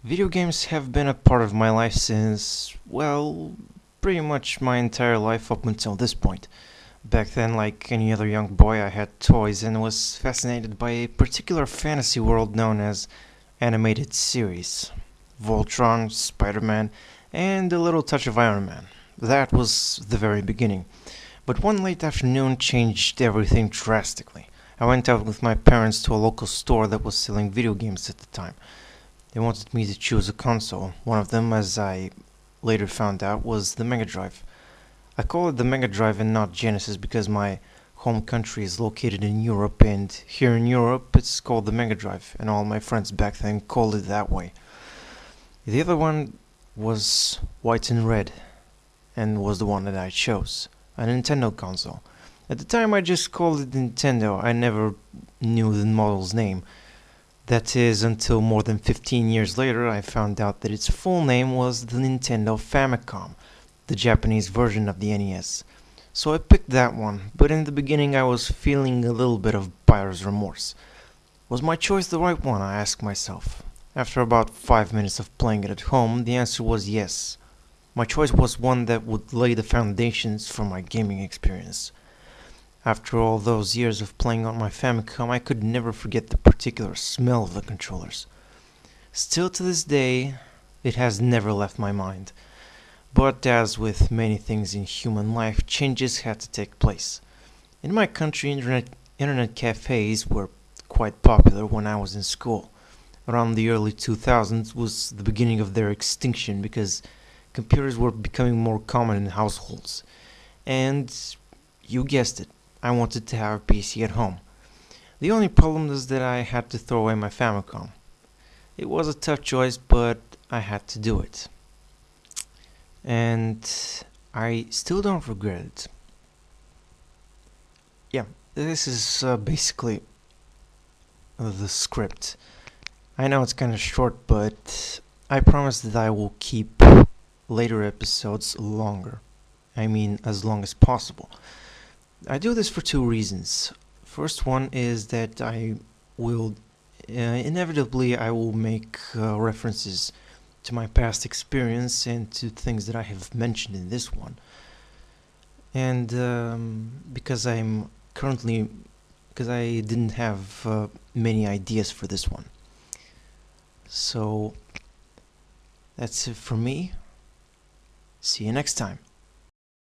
Video games have been a part of my life since, well, pretty much my entire life up until this point. Back then, like any other young boy, I had toys and was fascinated by a particular fantasy world known as animated series. Voltron, Spider-Man, and a little touch of Iron Man. That was the very beginning. But one late afternoon changed everything drastically. I went out with my parents to a local store that was selling video games at the time. They wanted me to choose a console. One of them, as I later found out, was the Mega Drive. I call it the Mega Drive and not Genesis because my home country is located in Europe, and here in Europe it's called the Mega Drive, and all my friends back then called it that way. The other one was white and red, and was the one that I chose, a Nintendo console. At the time I just called it Nintendo, I never knew the model's name. That is, until more than 15 years later I found out that its full name was the Nintendo Famicom, the Japanese version of the NES. So I picked that one, but in the beginning I was feeling a little bit of buyer's remorse. Was my choice the right one, I asked myself. After about 5 minutes of playing it at home, the answer was yes. My choice was one that would lay the foundations for my gaming experience. After all those years of playing on my Famicom, I could never forget the particular smell of the controllers. Still to this day, it has never left my mind. But as with many things in human life, changes had to take place. In my country, internet cafes were quite popular when I was in school. Around the early 2000s was the beginning of their extinction because computers were becoming more common in households. And you guessed it, I wanted to have a PC at home. The only problem is that I had to throw away my Famicom. It was a tough choice, but I had to do it. And I still don't regret it. Yeah, this is basically the script. I know it's kind of short, but I promise that I will keep later episodes longer. I mean, as long as possible. I do this for two reasons. First one is that I will inevitably I will make references to my past experience and to things that I have mentioned in this one. And because I'm currently because I didn't have many ideas for this one. So that's it for me. See you next time.